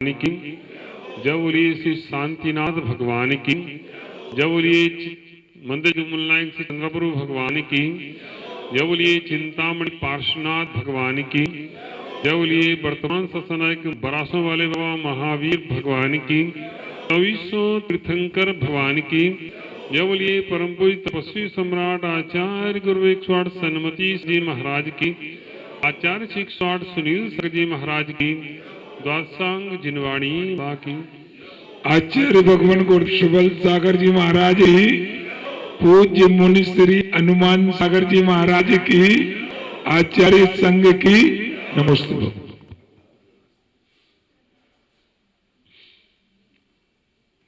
की जय बोलिए श्री शांतिनाथ भगवान की जय बोलिए मंदिर जुमलनायक श्री चंद्रप्रभु भगवान की जय बोलिए चिंतामणि पार्श्वनाथ भगवान की जय बोलिए वर्तमान सत्सनायक बरासों वाले बाबा महावीर भगवान की 2400 तीर्थंकर भगवान की जय बोलिए परम पूज्य तपस्वी सम्राट आचार्य गुरु 108 सन्मति जी महाराज की आचार्य श्री 108 सुनील सर जी महाराज की द्वादशांग जिनवाणी बाकी आचार्य भगवान गोरक्षबल सागर जी महाराज की पूज्य मुनि श्री हनुमान सागर जी महाराज की आचार्य संघ की नमस्ते।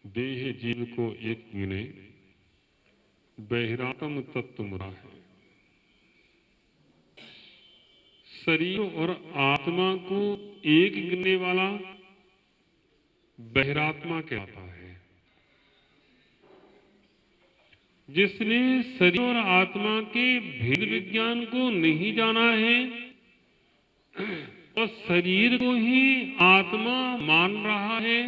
देह जीव को एक गिने बहिरातम तत्व मुरा है। शरीर और आत्मा को एक गिनने वाला बहिरात्मा कहलाता है। जिसने शरीर और आत्मा के भेद विज्ञान को नहीं जाना है और शरीर को ही आत्मा मान रहा है,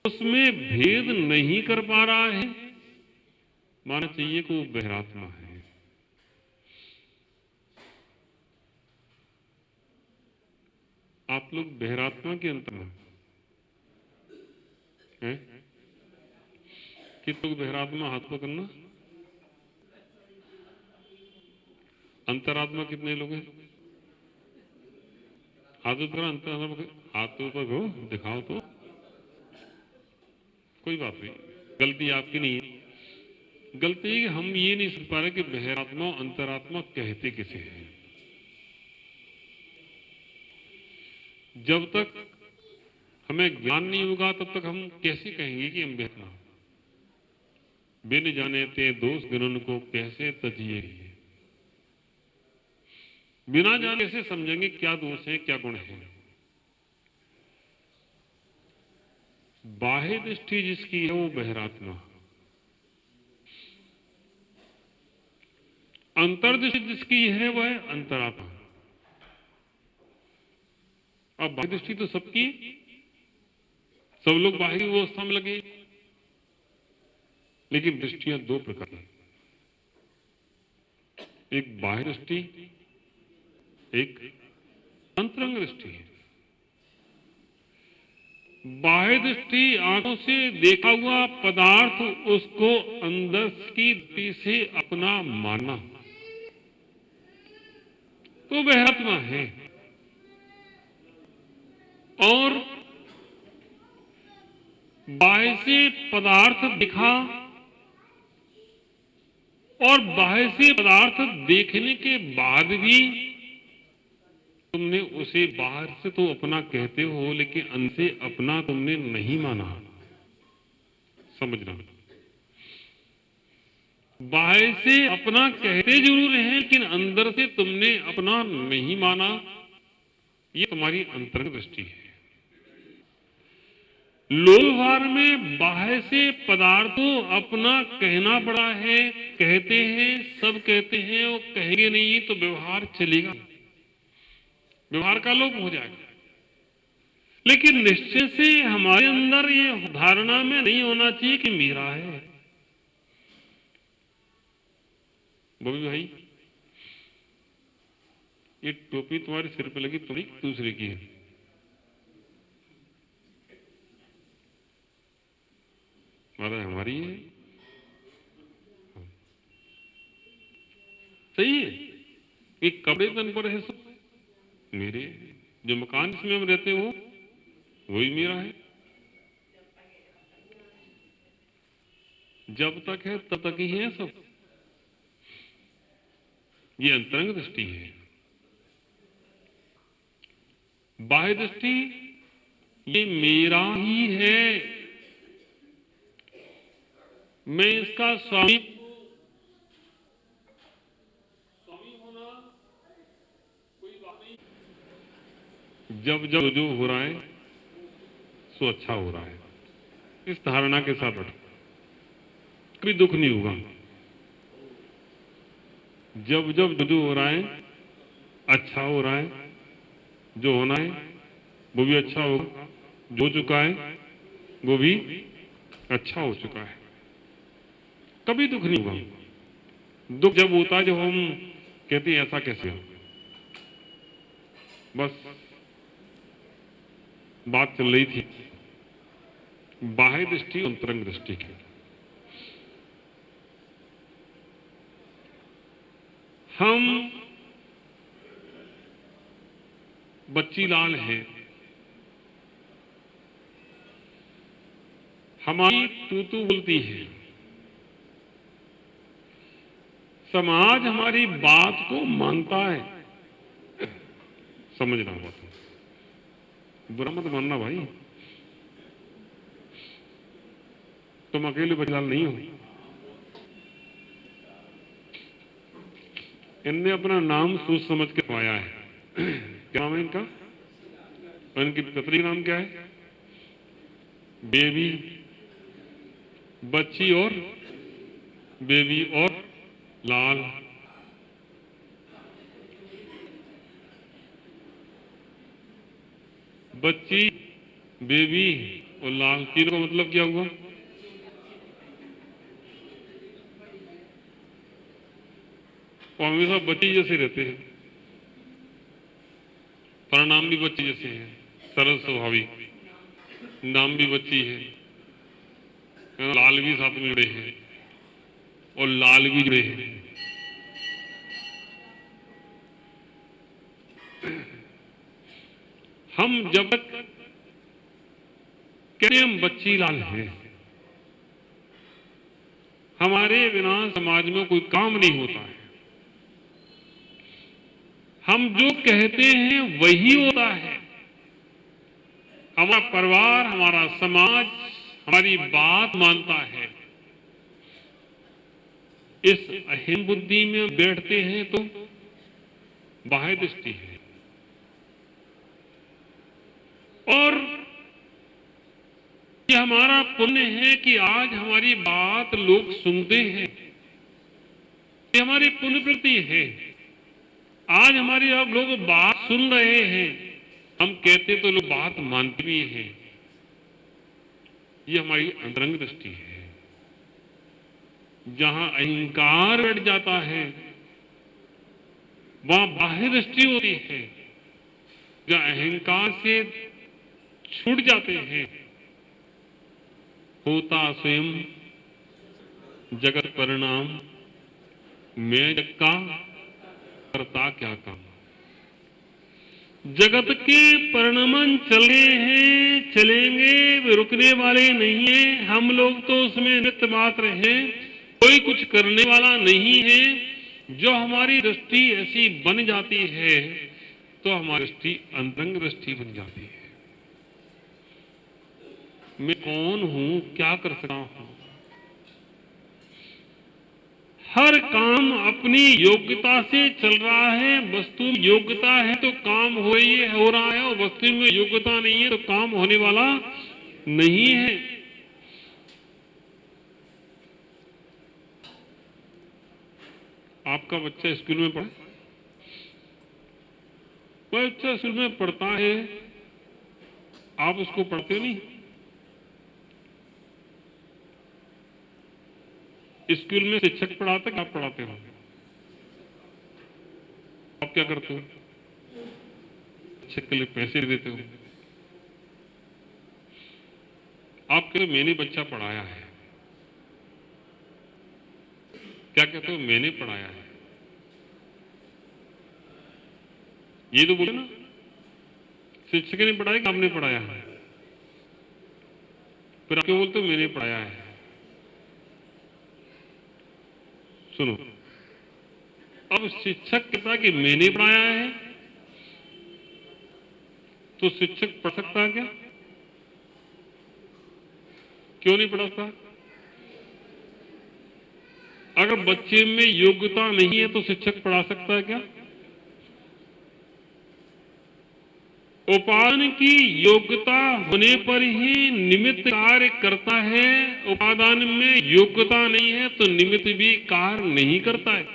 उसमें भेद नहीं कर पा रहा है, मानना चाहिए कि वो बहिरात्मा है। आप लोग बहिरात्मा के अंतर में हैं? कितने लोग बहिरात्मा हाथ पकड़ना? अंतरात्मा कितने लोग हैं? हाथ ऊपर, अंतरात्मा हाथ ऊपर हो, दिखाओ तो। कोई बात नहीं, गलती आपकी नहीं है। गलती है कि हम ये नहीं सुन पा रहे कि बहिरात्मा और अंतरात्मा कहते किसे हैं। जब तक हमें ज्ञान नहीं होगा तब तक हम कैसे कहेंगे कि हम बहिरात्मा? बिन जाने ते दोष गुणन को कैसे तजिए? बिना जाने कैसे समझेंगे क्या दोष है क्या गुण है? बाह्य दृष्टि जिसकी है वो बहिरात्मा, अंतर्दृष्टि जिसकी है वह है अंतरात्मा। अब बाह्य दृष्टि तो सबकी, सब लोग बाह्य व्यवस्था में लगे, लेकिन दृष्टियां दो प्रकार की, एक बाह्य दृष्टि, एक अंतरंग दृष्टि है। बाह्य दृष्टि आंखों से देखा हुआ पदार्थ उसको अंदर की दृष्टि से अपना मानना, तो बहिरात्मा है। और बाह्य से पदार्थ देखा और बाह्य से पदार्थ देखने के बाद भी तुमने उसे बाहर से तो अपना कहते हो, लेकिन अंदर से अपना तुमने नहीं माना। समझना, बाहर से अपना कहते जरूर हैं, लेकिन अंदर से तुमने अपना नहीं माना। ये तुम्हारी अंतरंग दृष्टि है। लोक व्यवहार में बाह्य से पदार्थ को अपना कहना पड़ा है, कहते हैं, सब कहते हैं, वो कहेंगे नहीं तो व्यवहार चलेगा, व्यवहार का लोप हो जाएगा। लेकिन निश्चय से हमारे अंदर ये धारणा में नहीं होना चाहिए कि मेरा है। बॉबी भाई, ये टोपी तुम्हारे सिर पे लगी, तुम्हारी दूसरे की है। हमारी है, सही है। ये कपड़े तन पर है सब मेरे, जो मकान में हम रहते हो वही मेरा है। जब तक है तब तक ही है सब। ये अंतरंग दृष्टि है। बाह्य दृष्टि ये मेरा ही है, मैं इसका स्वामी होना कोई बात नहीं। जब जब जो हो रहा है सो अच्छा हो रहा है, इस धारणा के साथ बैठो, कभी दुख नहीं होगा। जब जब जो हो रहा है अच्छा हो रहा है, जो होना है वो भी अच्छा होगा, जो हो चुका है वो भी अच्छा हो चुका है। कभी दुख नहीं होगा। दुख जब होता है जब हम कहते हैं ऐसा कैसे हो। बस बात चल रही थी बाह्य दृष्टि अंतरंग दृष्टि की। हम बच्ची लाल हैं, हमारी तू बोलती है, समाज हमारी बात को मानता है। समझना बात, बुरा मत मानना भाई, तुम अकेले बच्ची लाल नहीं हो। इनने अपना नाम सोच समझ के पाया है। क्या नाम है इनका? और इनकी पत्नी का नाम क्या है? बेबी, बच्ची और बेबी और लाल। बच्ची, बेबी और लाल, तीनों का मतलब क्या हुआ? वो हमेशा बच्ची जैसे रहते हैं, परिणाम भी बच्ची जैसे हैं, सरल स्वाभाविक, नाम भी बच्ची है, लाल भी साथ में जुड़े हैं और लाल भी जुड़े हैं। हम जब तक कहते हम बच्ची लाल हैं, हमारे बिना समाज में कोई काम नहीं होता है। हम जो कहते हैं वही होता है। हमारा परिवार, हमारा समाज हमारी बात मानता है। इस अहीन बुद्धि में बैठते हैं तो बाह्य दृष्टि है, और ये हमारा पुण्य है कि आज हमारी बात लोग सुनते हैं। ये हमारी पुण्य प्रति है। आज हमारी अब लोग बात सुन रहे हैं, हम कहते तो लोग बात मानते भी हैं। ये हमारी अंतरंग दृष्टि है। जहां अहंकार बैठ जाता है वहां बाह्य दृष्टि होती है। जहां अहंकार से छूट जाते हैं, होता स्वयं जगत परिणाम, मैं जग का करता क्या काम। जगत के परिणमन चले हैं, चलेंगे, वे रुकने वाले नहीं है। हम लोग तो उसमें निमित्त मात्र हैं, कोई कुछ करने वाला नहीं है। जो हमारी दृष्टि ऐसी बन जाती है तो हमारी दृष्टि अंतरंग दृष्टि बन जाती है। मैं कौन हूं, क्या कर सकता हूं। हर काम अपनी योग्यता से चल रहा है। वस्तु में योग्यता है तो काम हो रहा है, और वस्तु में योग्यता नहीं है तो काम होने वाला नहीं है। आपका बच्चा स्कूल में पढ़ा, कोई बच्चा स्कूल में पढ़ता है, आप उसको पढ़ते नहीं। स्कूल में शिक्षक पढ़ाते, आप पढ़ाते हो? आप क्या करते हो? शिक्षक के लिए पैसे देते हो। आप कहते हो मैंने बच्चा पढ़ाया है। क्या कहते हो? मैंने पढ़ाया है। ये तो बोले ना, शिक्षक ने पढ़ाया कि आपने पढ़ाया है? फिर आप क्यों बोलते हो मैंने पढ़ाया है? सुनो, अब शिक्षक कहता कि मैंने पढ़ाया है तो शिक्षक पढ़ सकता है क्या? क्यों नहीं पढ़ सकता? अगर बच्चे में योग्यता नहीं है तो शिक्षक पढ़ा सकता है क्या? उपादान की योग्यता होने पर ही निमित्त कार्य करता है। उपादान में योग्यता नहीं है तो निमित्त भी कार्य नहीं करता है।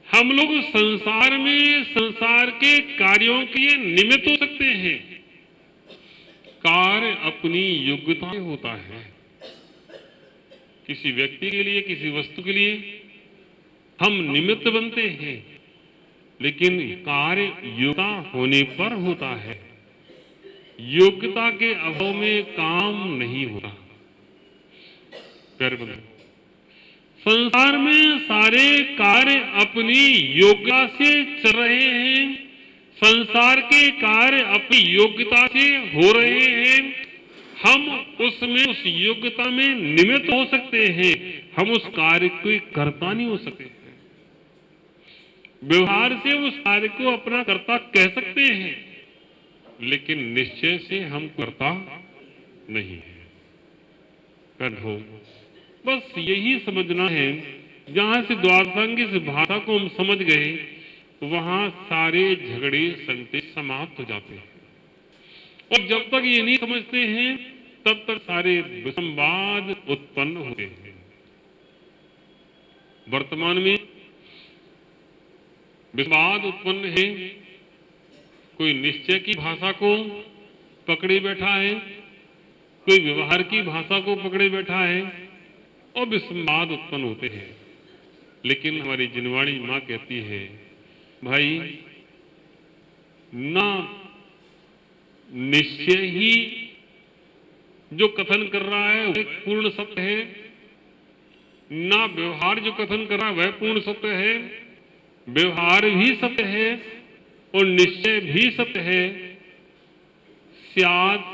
हम लोग संसार में संसार के कार्यों के लिए निमित्त हो सकते हैं। कार्य अपनी योग्यता से होता है। किसी व्यक्ति के लिए, किसी वस्तु के लिए हम निमित्त बनते हैं, लेकिन कार्य योग्यता होने पर होता है। योग्यता के अभाव में काम नहीं होता। प्यारे बंधु, संसार में सारे कार्य अपनी योग्यता से चल रहे हैं। संसार के कार्य अपनी योग्यता से हो रहे हैं। हम उसमें, उस योग्यता में निमित्त हो सकते हैं। हम उस कार्य को कर्ता नहीं हो सकते। व्यवहार से उस कार्य को अपना कर्ता कह सकते हैं, लेकिन निश्चय से हम कर्ता नहीं है। हो बस यही समझना है। जहां से द्वादशांगी इस भाषा को हम समझ गए, वहां सारे झगड़े संकट समाप्त हो जाते हैं। और जब तक ये नहीं समझते हैं, तब तक सारे विसंवाद उत्पन्न होते हैं। वर्तमान में विवाद उत्पन्न है। कोई निश्चय की भाषा को पकड़े बैठा है, कोई व्यवहार की भाषा को पकड़े बैठा है, और विसंवाद उत्पन्न होते हैं। लेकिन हमारी जिनवाणी मां कहती है, भाई ना निश्चय ही जो कथन कर रहा है वह पूर्ण सत्य है, ना व्यवहार जो कथन कर रहा है वह पूर्ण सत्य है। व्यवहार भी सत्य है और निश्चय भी सत्य है। स्याद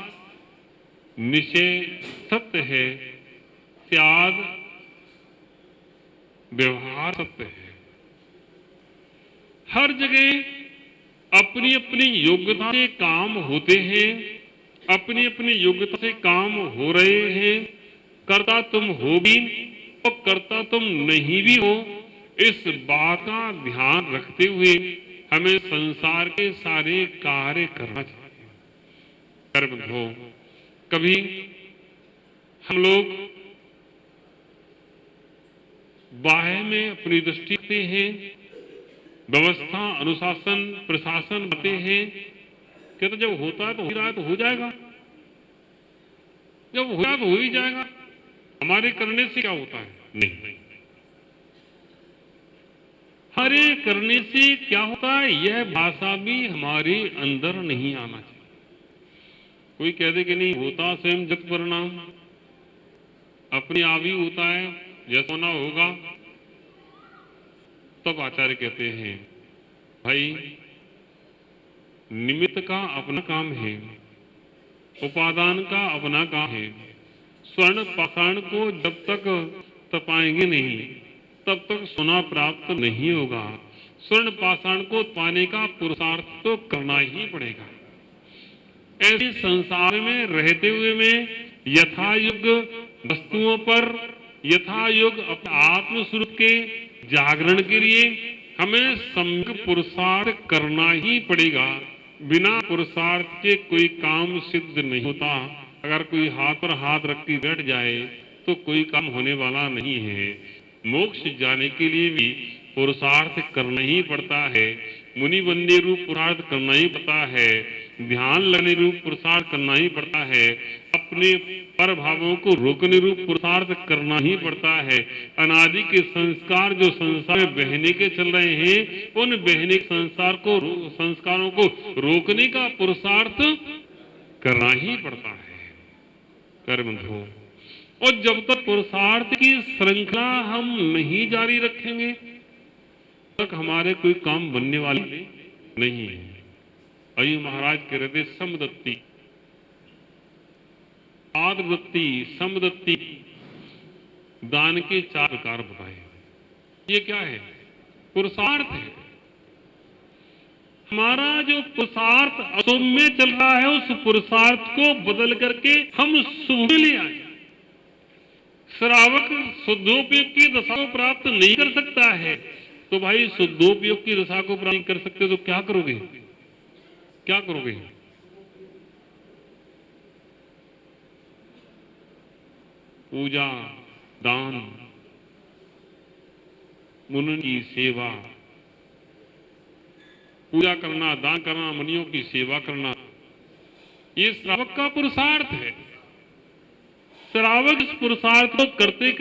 निश्चय सत्य है, स्याद व्यवहार सत्य है। हर जगह अपनी अपनी योग्यता से काम होते हैं, अपनी अपनी योग्यता से काम हो रहे हैं। कर्ता तुम हो भी और कर्ता तुम नहीं भी हो, इस बात का ध्यान रखते हुए हमें संसार के सारे कार्य करना चाहिए। कर्म हो, कभी हम लोग बाह्य में अपनी दृष्टि रखते हैं, व्यवस्था, अनुशासन, प्रशासन बनते हैं, कहते जब होता है तो हो रहा है तो हो जाएगा, जब हो रहा तो हो ही जाएगा, हमारे करने से क्या होता है? नहीं, हमारे करने से क्या होता है, यह भाषा भी हमारे अंदर नहीं आना चाहिए। कोई कह दे कि नहीं होता स्वयं जगत परिणाम, अपने आप ही होता है, जैसा होना होगा। तब आचार्य कहते हैं, भाई निमित्त का अपना काम है, उपादान का अपना काम है। स्वर्ण पाषाण को जब तक तपाएंगे नहीं, तब तक सोना प्राप्त नहीं होगा। स्वर्ण पाषाण को पाने का पुरुषार्थ तो करना ही पड़ेगा। ऐसे संसार में रहते हुए में यथायुग वस्तुओं पर, यथायुग अपने आत्मस्वरूप के जागरण के लिए हमें सम्यक पुरुषार्थ करना ही पड़ेगा। बिना पुरुषार्थ के कोई काम सिद्ध नहीं होता। अगर कोई हाथ पर हाथ रख के बैठ जाए तो कोई काम होने वाला नहीं है। मोक्ष जाने के लिए भी पुरुषार्थ करना ही पड़ता है। मुनि बनने रूप पुरुषार्थ करना ही पड़ता है। ध्यान लगने रूप पुरुषार्थ करना ही पड़ता है। अपने पर भावों को रोकने रूप पुरुषार्थ करना ही पड़ता है। अनादि के संस्कार जो संसार में बहने के चल रहे हैं, उन बहने संस्कारों को रोकने का पुरुषार्थ करना ही पड़ता है। कर्म हो, और जब तक पुरुषार्थ की श्रृंखला हम नहीं जारी रखेंगे, तक हमारे कोई काम बनने वाले नहीं है। अयु महाराज कह रहे थे, समदत्ति, आददत्ति, समदत्ति, दान के 4 प्रकार बताए। ये क्या है? पुरुषार्थ है। हमारा जो पुरुषार्थ अशुभ में चल रहा है, उस पुरुषार्थ को बदल करके हम शुभ में ले आए। श्रावक शुद्धोपयोग की दशा को प्राप्त नहीं कर सकता है, तो भाई शुद्धोपयोग की दशा को प्राप्त नहीं कर सकते तो क्या करोगे? क्या करोगे? पूजा, दान, मुनि की सेवा, पूजा करना, दान करना, मुनियों की सेवा करना, ये श्रावक का पुरुषार्थ है। श्रावक इस पुरुषार्थ को करते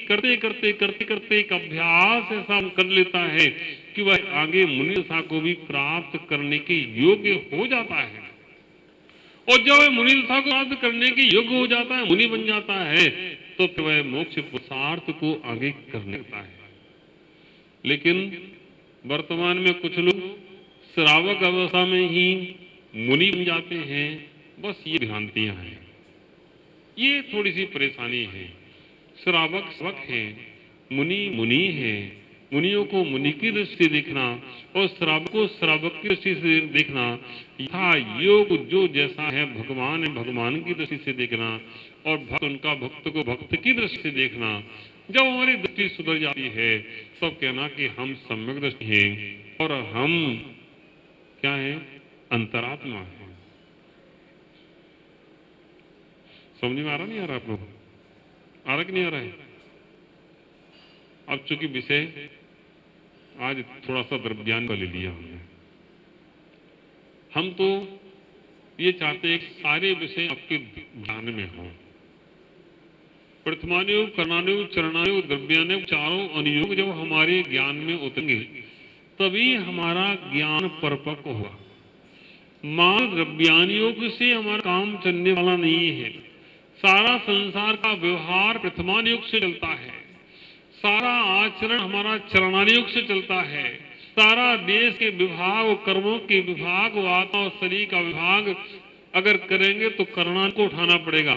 करते एक अभ्यास ऐसा कर लेता है कि वह आगे मुनि दशा को भी प्राप्त करने के योग्य हो जाता है। और जब वह मुनि दशा को प्राप्त करने के योग्य हो जाता है, मुनि बन जाता है, तो फिर वह मोक्ष पुरुषार्थ को आगे करने लगता है। लेकिन वर्तमान में कुछ लोग श्रावक अवस्था में ही मुनि बन जाते हैं। बस ये भ्रांतियां हैं, ये थोड़ी सी परेशानी है। श्रावक श्रावक है, मुनि मुनि है। मुनियों को मुनि की दृष्टि से देखना और श्रावक को श्रावक की दृष्टि से देखना, यथा योग जो जैसा है भगवान है भगवान की दृष्टि से देखना, और भक्त उनका भक्त को भक्त की दृष्टि से देखना। जब हमारी दृष्टि सुधर जाती है तब कहना कि हम सम्यक दृष्टि हैं और हम क्या है, अंतरात्मा है। समझ में आ रहा नहीं आ रहा आप लोग? आ रहा कि नहीं आ रहा है? अब चूंकि विषय आज थोड़ा सा द्रव्यान का ले लिया हमने, हम तो ये चाहते हैं कि सारे विषय आपके ज्ञान में हों। प्रथमानुयोग, कर्णानुयोग, चरणानुयोग, द्रव्यानुयोग, चारों अनुयोग जब हमारे ज्ञान में उतरेंगे तभी हमारा ज्ञान परिपक्व होगा। मान द्रव्यानुयोग से हमारा काम चलने वाला नहीं है। सारा संसार का व्यवहार प्रथमानुयोग से चलता है। सारा आचरण हमारा चरणानुयोग से चलता है। सारा देश के विभाग, कर्मों के विभाग, आत्मा और शरीर का विभाग अगर करेंगे तो कर्णानुयोग को उठाना पड़ेगा,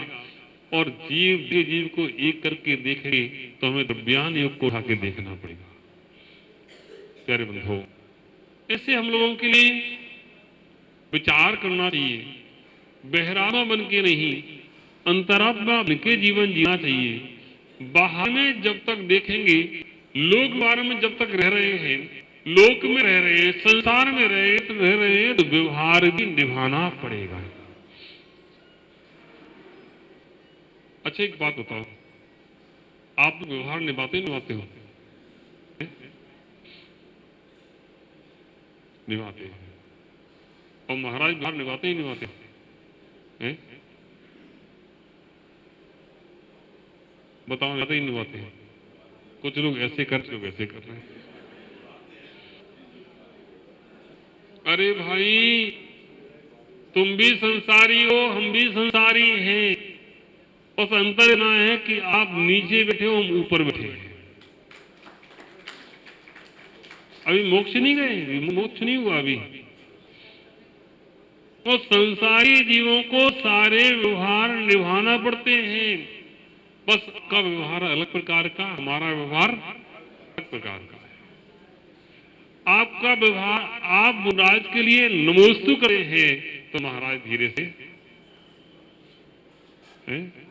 और जीव को एक करके देखेंगे तो हमें द्रव्यानुयोग को उठा के देखना पड़ेगा। प्यारे बंधुओं, इससे हम लोगों के लिए विचार करना चाहिए। बहरामा बन के नहीं, अंतरात्मा बन के जीवन जीना चाहिए। बाहर में जब तक देखेंगे, लोक बार में जब तक रह रहे हैं, लोक में रह रहे हैं, संसार में रह रहे हैं, तो व्यवहार भी निभाना पड़ेगा। अच्छा एक बात बताओ, आप व्यवहार निभाते हो? निभाते हैं। और महाराज व्यवहार निभाते ही निभाते हैं? बताओ, निभाते ही निभाते हैं? कुछ लोग ऐसे कर, लोग ऐसे कर रहे हैं। अरे भाई, तुम भी संसारी हो, हम भी संसारी हैं। बस अंतर इतना है कि आप नीचे बैठे हो, हम ऊपर बैठे हैं। अभी मोक्ष नहीं गए, मोक्ष नहीं हुआ अभी। तो संसारी जीवों को सारे व्यवहार निभाना पड़ते हैं। बस आपका व्यवहार अलग प्रकार का, हमारा व्यवहार अलग प्रकार का है। आपका व्यवहार, आप महाराज के लिए नमोस्तु करे हैं तो महाराज धीरे से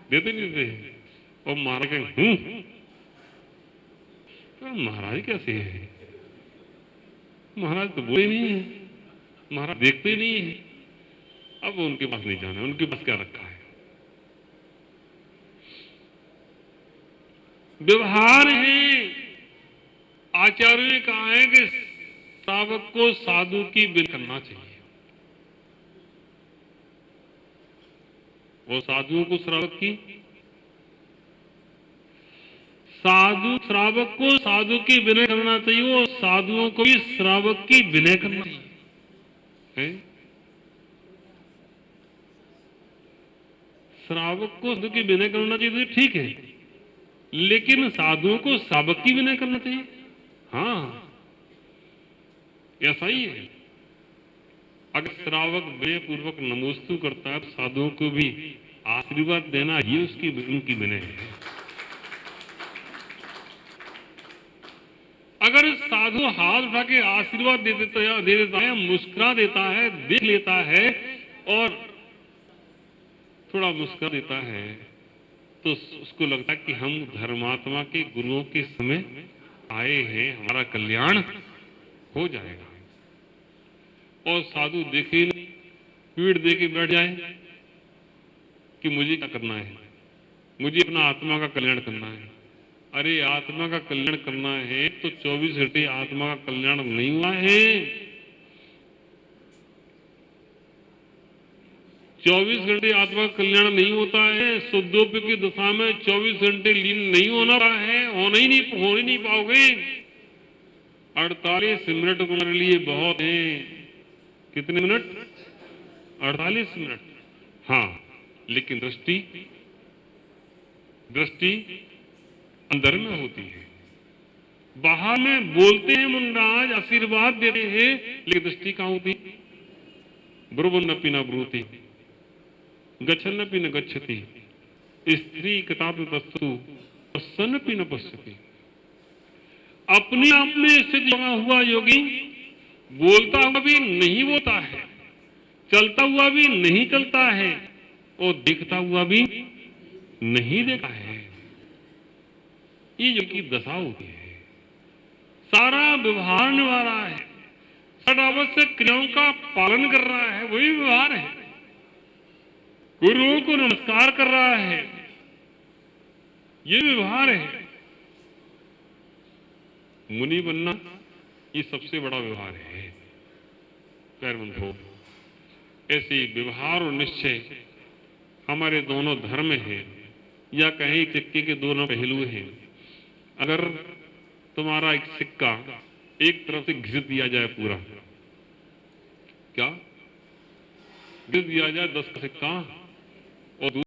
देते नहीं देते, और महाराज कहें तो महाराज कैसे है? महाराज तो बोले नहीं है, महाराज देखते नहीं है। अब उनके पास नहीं जाना, उनके पास क्या रखा है? व्यवहार है। आचार्य ने कहा है कि श्रावक को साधु की विनय करना चाहिए। वो साधुओं को श्रावक की, साधु श्रावक को साधु की विनय करना चाहिए, और साधुओं को भी श्रावक की विनय करना चाहिए। श्रावक को साधु की विनय करना चाहिए तो ठीक है, लेकिन साधुओं को श्रावक की विनय करना चाहिए। हाँ, ऐसा ही है। अगर श्रावक विनय पूर्वक नमोस्तु करता है, साधुओं को भी आशीर्वाद देना ये उसकी उनकी विनय है। अगर साधु हाथ उठा के आशीर्वाद दे देता है, मुस्कुरा देता है, देख लेता है और थोड़ा मुस्कुरा देता है, तो उसको लगता है कि हम धर्मात्मा के गुरुओं के समय आए हैं, हमारा कल्याण हो जाएगा। और साधु देखे नहीं, पीठ दे के बैठ जाए कि मुझे क्या करना है, मुझे अपना आत्मा का कल्याण करना है। अरे आत्मा का कल्याण करना है तो 24 घंटे आत्मा का कल्याण नहीं हुआ है। 24 घंटे आत्मा का कल्याण नहीं होता है, शुद्धोपि की दशा में 24 घंटे लीन नहीं होना है, हो ही नहीं पाओगे। 48 मिनट तुम्हारे लिए बहुत हैं। कितने मिनट? 48 मिनट। हाँ, लेकिन दृष्टि अंदर में होती है। बाहर में बोलते हैं मुंडाज, आशीर्वाद देते हैं, लेकिन दृष्टि कहाँ होती? ब्रुवन्नपि न ब्रूति, गच्छन्नपि न गच्छति, स्त्री कदापि वस्तु पश्यन्नपि न पश्यति। अपने आप में स्थित जमा हुआ योगी बोलता हुआ भी नहीं बोलता है, चलता हुआ भी नहीं चलता है, और दिखता हुआ भी नहीं देखता है। ये योगी की दशा होती है। सारा व्यवहार निभा रहा है, आवश्यक क्रियाओं का पालन कर रहा है, वही व्यवहार है। गुरुओं को नमस्कार कर रहा है, ये व्यवहार है। मुनि बनना ये सबसे बड़ा व्यवहार है। ऐसे व्यवहार और निश्चय हमारे दोनों धर्म हैं, या कहीं सिक्के के दोनों पहलू हैं। अगर तुम्हारा एक सिक्का एक तरफ से घिस दिया जाए, पूरा क्या घिस दिया जाए 10 का सिक्का, और